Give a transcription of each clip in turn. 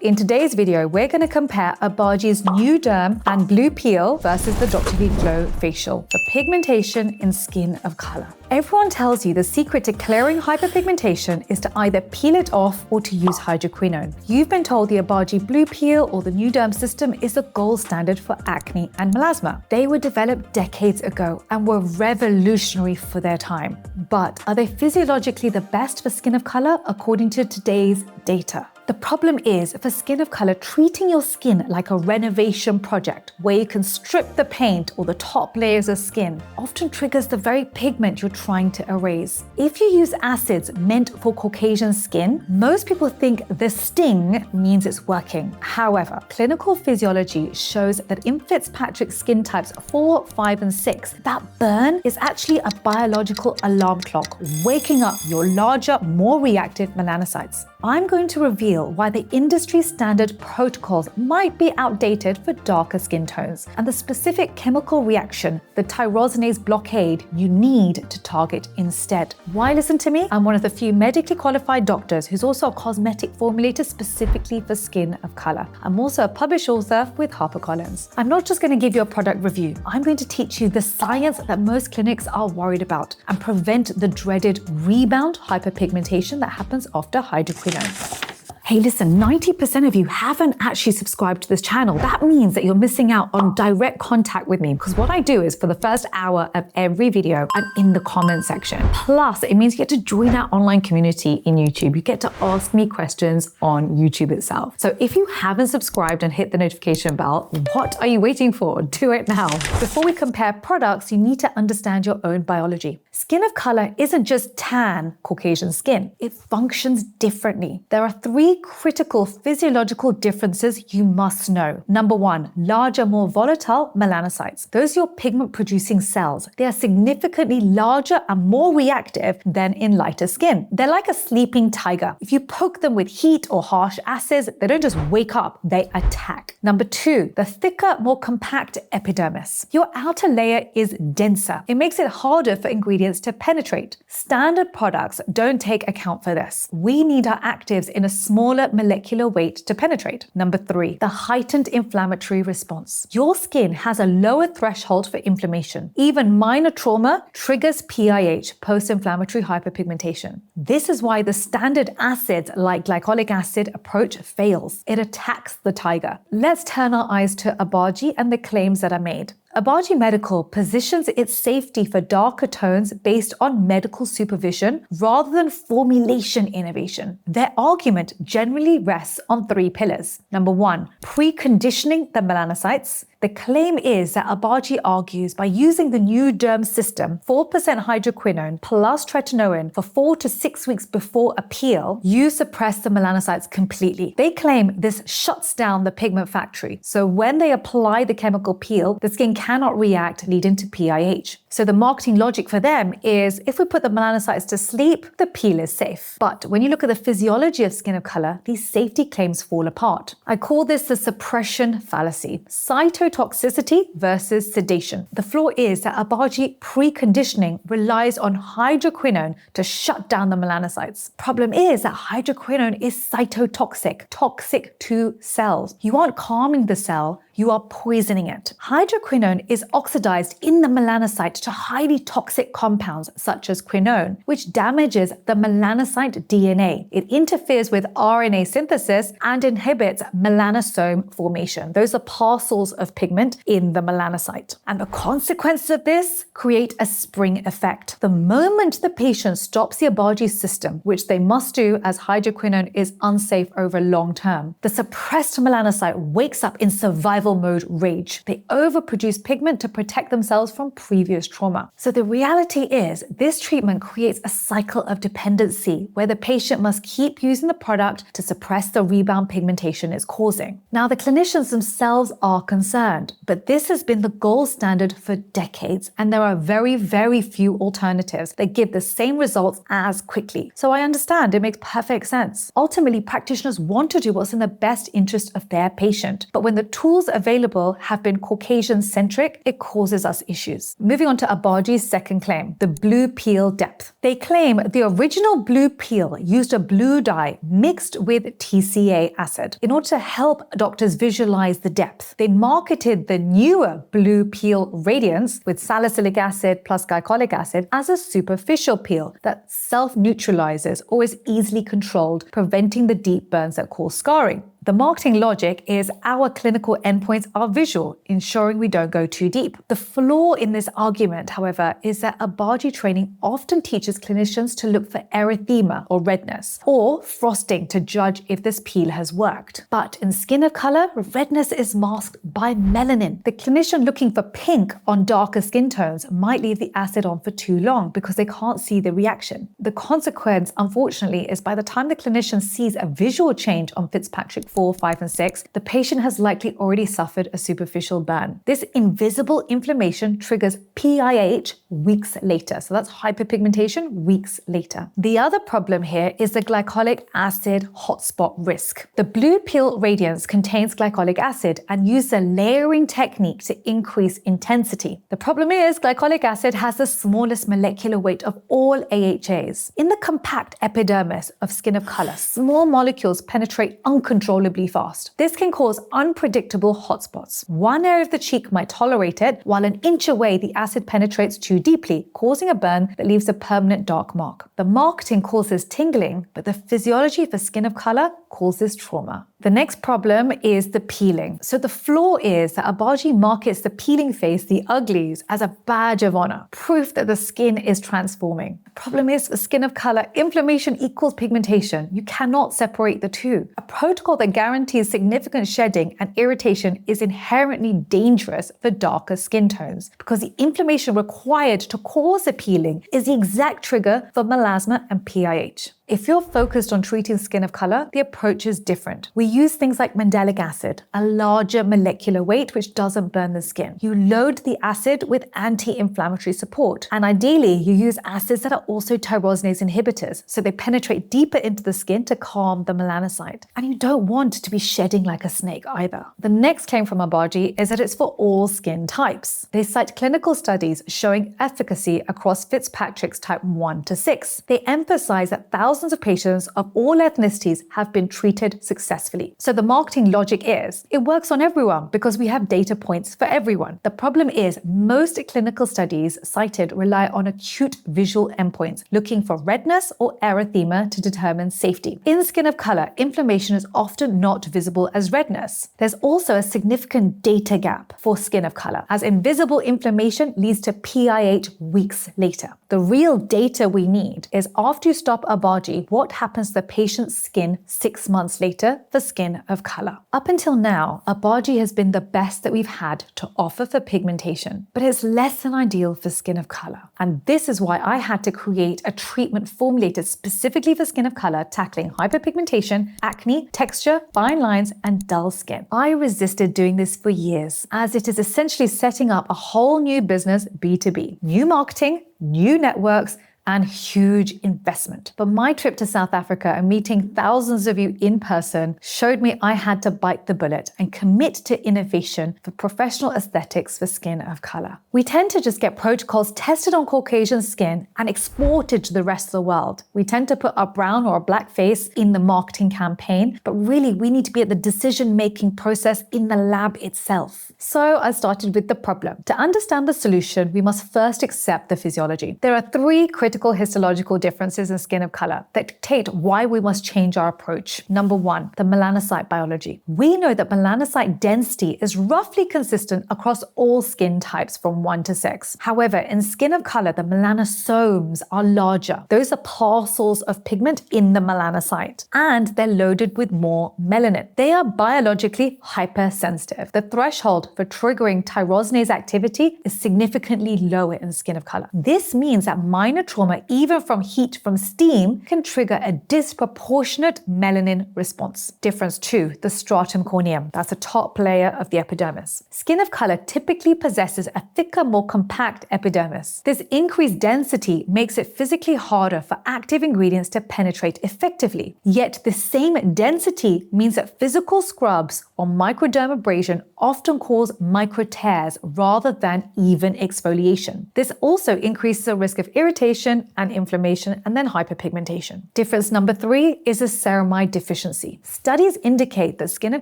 In today's video, we're going to compare Obagi's New Derm and Blue Peel versus the Dr. V Glow Facial for pigmentation in skin of color. Everyone tells you the secret to clearing hyperpigmentation is to either peel it off or to use hydroquinone. You've been told the Obagi Blue Peel or the New Derm system is the gold standard for acne and melasma. They were developed decades ago and were revolutionary for their time. But are they physiologically the best for skin of color according to today's data? The problem is, for skin of color, treating your skin like a renovation project where you can strip the paint or the top layers of skin often triggers the very pigment you're trying to erase. If you use acids meant for Caucasian skin, most people think the sting means it's working. However, clinical physiology shows that in Fitzpatrick skin types 4, 5, and 6, that burn is actually a biological alarm clock, waking up your larger, more reactive melanocytes. I'm going to reveal why the industry standard protocols might be outdated for darker skin tones and the specific chemical reaction, the tyrosinase blockade, you need to target instead. Why listen to me? I'm one of the few medically qualified doctors who's also a cosmetic formulator specifically for skin of color. I'm also a published author with HarperCollins. I'm not just going to give you a product review. I'm going to teach you the science that most clinics are worried about and prevent the dreaded rebound hyperpigmentation that happens after hydroquinone. Hey, listen, 90% of you haven't actually subscribed to this channel. That means that you're missing out on direct contact with me, because what I do is for the first hour of every video, I'm in the comment section. Plus, it means you get to join our online community in YouTube. You get to ask me questions on YouTube itself. So if you haven't subscribed and hit the notification bell, what are you waiting for? Do it now. Before we compare products, you need to understand your own biology. Skin of color isn't just tan Caucasian skin. It functions differently. There are 3 critical physiological differences you must know. Number 1, larger, more volatile melanocytes. Those are your pigment-producing cells. They are significantly larger and more reactive than in lighter skin. They're like a sleeping tiger. If you poke them with heat or harsh acids, they don't just wake up, they attack. Number 2, the thicker, more compact epidermis. Your outer layer is denser. It makes it harder for ingredients to penetrate. Standard products don't take account for this. We need our actives in a smaller molecular weight to penetrate. Number 3, the heightened inflammatory response. Your skin has a lower threshold for inflammation. Even minor trauma triggers PIH, post-inflammatory hyperpigmentation. This is why the standard acids like glycolic acid approach fails. It attacks the tiger. Let's turn our eyes to Obagi and the claims that are made. Obagi Medical positions its safety for darker tones based on medical supervision rather than formulation innovation. Their argument generally rests on 3 pillars. Number 1, preconditioning the melanocytes. The claim is that Obagi argues by using the New Derm system, 4% hydroquinone plus tretinoin for 4 to 6 weeks before a peel, you suppress the melanocytes completely. They claim this shuts down the pigment factory. So when they apply the chemical peel, the skin cannot react, leading to PIH. So the marketing logic for them is if we put the melanocytes to sleep, the peel is safe. But when you look at the physiology of skin of color, these safety claims fall apart. I call this the suppression fallacy. Cytotoxicity versus sedation. The flaw is that Obagi preconditioning relies on hydroquinone to shut down the melanocytes. Problem is that hydroquinone is cytotoxic, toxic to cells. You aren't calming the cell, you are poisoning it. Hydroquinone is oxidized in the melanocyte to highly toxic compounds such as quinone, which damages the melanocyte DNA. It interferes with RNA synthesis and inhibits melanosome formation. Those are parcels of pigment in the melanocyte. And the consequences of this create a spring effect. The moment the patient stops the Obagi system, which they must do as hydroquinone is unsafe over long term, the suppressed melanocyte wakes up in survival mode rage. They overproduce pigment to protect themselves from previous trauma. So the reality is this treatment creates a cycle of dependency where the patient must keep using the product to suppress the rebound pigmentation it's causing. Now, the clinicians themselves are concerned, but this has been the gold standard for decades, and there are very, very few alternatives that give the same results as quickly. So I understand, it makes perfect sense. Ultimately, practitioners want to do what's in the best interest of their patient, but when the tools available have been Caucasian-centric, it causes us issues. Moving on to Obagi's second claim, the blue peel depth. They claim the original blue peel used a blue dye mixed with TCA acid in order to help doctors visualize the depth. They marketed the newer blue peel radiance with salicylic acid plus glycolic acid as a superficial peel that self-neutralizes or is easily controlled, preventing the deep burns that cause scarring. The marketing logic is our clinical endpoints are visual, ensuring we don't go too deep. The flaw in this argument, however, is that Obagi training often teaches clinicians to look for erythema or redness, or frosting to judge if this peel has worked. But in skin of color, redness is masked by melanin. The clinician looking for pink on darker skin tones might leave the acid on for too long because they can't see the reaction. The consequence, unfortunately, is by the time the clinician sees a visual change on Fitzpatrick 4, 5, and 6, the patient has likely already suffered a superficial burn. This invisible inflammation triggers PIH weeks later. So that's hyperpigmentation weeks later. The other problem here is the glycolic acid hotspot risk. The blue peel radiance contains glycolic acid and uses a layering technique to increase intensity. The problem is glycolic acid has the smallest molecular weight of all AHAs. In the compact epidermis of skin of color, small molecules penetrate uncontrollably fast. This can cause unpredictable hotspots. One area of the cheek might tolerate it, while an inch away the acid penetrates too deeply, causing a burn that leaves a permanent dark mark. The marketing causes tingling, but the physiology for skin of color causes trauma. The next problem is the peeling. So the flaw is that Obagi markets the peeling phase, the uglies, as a badge of honor, proof that the skin is transforming. The problem is for skin of color, inflammation equals pigmentation. You cannot separate the two. A protocol that guarantees significant shedding and irritation is inherently dangerous for darker skin tones because the inflammation required to cause the peeling is the exact trigger for melasma and PIH. If you're focused on treating skin of color, the approach is different. We use things like mandelic acid, a larger molecular weight which doesn't burn the skin. You load the acid with anti-inflammatory support, and ideally you use acids that are also tyrosinase inhibitors, so they penetrate deeper into the skin to calm the melanocyte. And you don't want to be shedding like a snake either. The next claim from Obagi is that it's for all skin types. They cite clinical studies showing efficacy across Fitzpatrick's type 1 to 6. They emphasize that thousands of patients of all ethnicities have been treated successfully. So the marketing logic is, it works on everyone because we have data points for everyone. The problem is most clinical studies cited rely on acute visual endpoints, looking for redness or erythema to determine safety. In skin of color, inflammation is often not visible as redness. There's also a significant data gap for skin of color, as invisible inflammation leads to PIH weeks later. The real data we need is after you stop Obagi, what happens to the patient's skin 6 months later for skin of color. Up until now, Obagi has been the best that we've had to offer for pigmentation, but it's less than ideal for skin of color. And this is why I had to create a treatment formulated specifically for skin of color, tackling hyperpigmentation, acne, texture, fine lines, and dull skin. I resisted doing this for years, as it is essentially setting up a whole new business B2B. New marketing, new networks, and huge investment. But my trip to South Africa and meeting thousands of you in person showed me I had to bite the bullet and commit to innovation for professional aesthetics for skin of color. We tend to just get protocols tested on Caucasian skin and exported to the rest of the world. We tend to put our brown or black face in the marketing campaign, but really we need to be at the decision-making process in the lab itself. So I started with the problem. To understand the solution, we must first accept the physiology. There are 3 critical histological differences in skin of color that dictate why we must change our approach. Number 1, the melanocyte biology. We know that melanocyte density is roughly consistent across all skin types from 1 to 6. However, in skin of color, the melanosomes are larger. Those are parcels of pigment in the melanocyte, and they're loaded with more melanin. They are biologically hypersensitive. The threshold for triggering tyrosinase activity is significantly lower in skin of color. This means that minor trauma trauma, even from heat from steam, can trigger a disproportionate melanin response. Difference 2, the stratum corneum. That's the top layer of the epidermis. Skin of color typically possesses a thicker, more compact epidermis. This increased density makes it physically harder for active ingredients to penetrate effectively. Yet the same density means that physical scrubs or microdermabrasion often cause micro tears rather than even exfoliation. This also increases the risk of irritation and inflammation and then hyperpigmentation. Difference number 3 is a ceramide deficiency. Studies indicate that skin of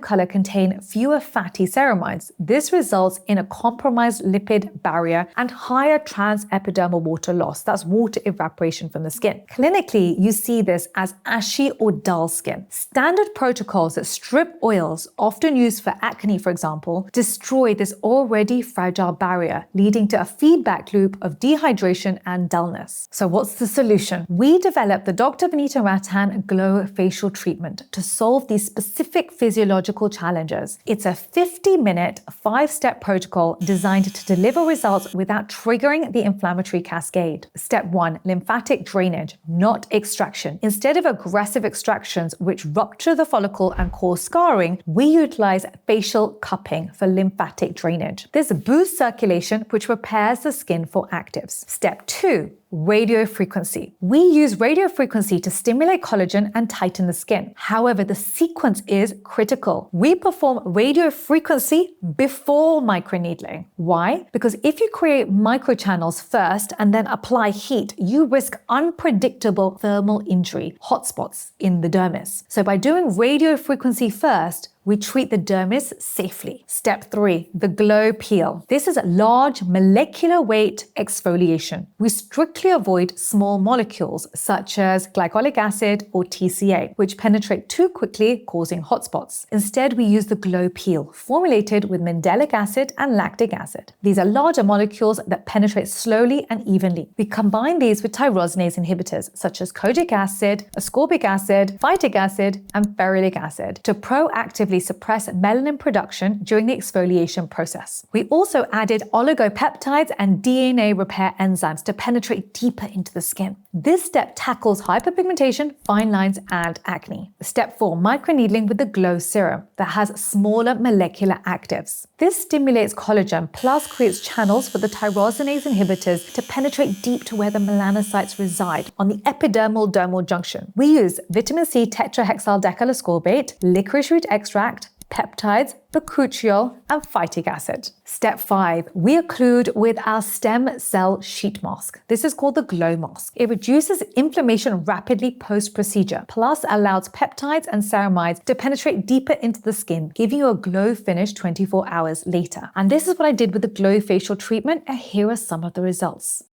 color contain fewer fatty ceramides. This results in a compromised lipid barrier and higher transepidermal water loss. That's water evaporation from the skin. Clinically, you see this as ashy or dull skin. Standard protocols that strip oils, often used for acne, for example, destroy this already fragile barrier, leading to a feedback loop of dehydration and dullness. So what's the solution? We developed the Dr. Vanita Rattan Glow Facial Treatment to solve these specific physiological challenges. It's a 50-minute, 5-step protocol designed to deliver results without triggering the inflammatory cascade. Step 1, lymphatic drainage, not extraction. Instead of aggressive extractions which rupture the follicle and cause scarring, we utilize facial cupping for lymphatic drainage. This boosts circulation, which prepares the skin for actives. Step 2, radiofrequency. We use radiofrequency to stimulate collagen and tighten the skin. However, the sequence is critical. We perform radiofrequency before microneedling. Why? Because if you create microchannels first and then apply heat, you risk unpredictable thermal injury, hotspots in the dermis. So by doing radiofrequency first, we treat the dermis safely. Step 3, the glow peel. This is large molecular weight exfoliation. We strictly avoid small molecules such as glycolic acid or TCA, which penetrate too quickly, causing hotspots. Instead, we use the glow peel, formulated with mandelic acid and lactic acid. These are larger molecules that penetrate slowly and evenly. We combine these with tyrosinase inhibitors such as kojic acid, ascorbic acid, phytic acid, and ferulic acid to proactively suppress melanin production during the exfoliation process. We also added oligopeptides and DNA repair enzymes to penetrate deeper into the skin. This step tackles hyperpigmentation, fine lines, and acne. Step 4, microneedling with the Glow Serum that has smaller molecular actives. This stimulates collagen plus creates channels for the tyrosinase inhibitors to penetrate deep to where the melanocytes reside on the epidermal dermal junction. We use vitamin C tetrahexyldecanoascorbate, licorice root extract, peptides, bakuchiol, and phytic acid. Step 5, we occlude with our stem cell sheet mask. This is called the Glow Mask. It reduces inflammation rapidly post-procedure, plus allows peptides and ceramides to penetrate deeper into the skin, giving you a glow finish 24 hours later. And this is what I did with the Glow Facial Treatment, and here are some of the results.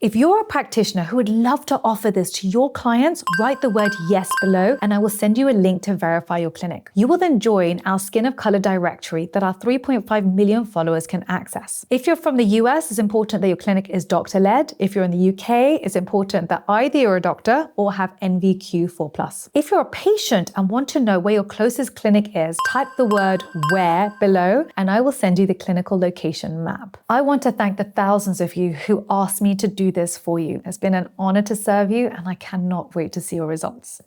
If you're a practitioner who would love to offer this to your clients, write the word yes below and I will send you a link to verify your clinic. You will then join our Skin of Color directory that our 3.5 million followers can access. If you're from the US, it's important that your clinic is doctor-led. If you're in the UK, it's important that either you're a doctor or have NVQ4+. If you're a patient and want to know where your closest clinic is, type the word where below and I will send you the clinical location map. I want to thank the thousands of you who asked me to do this for you. It's been an honor to serve you and I cannot wait to see your results.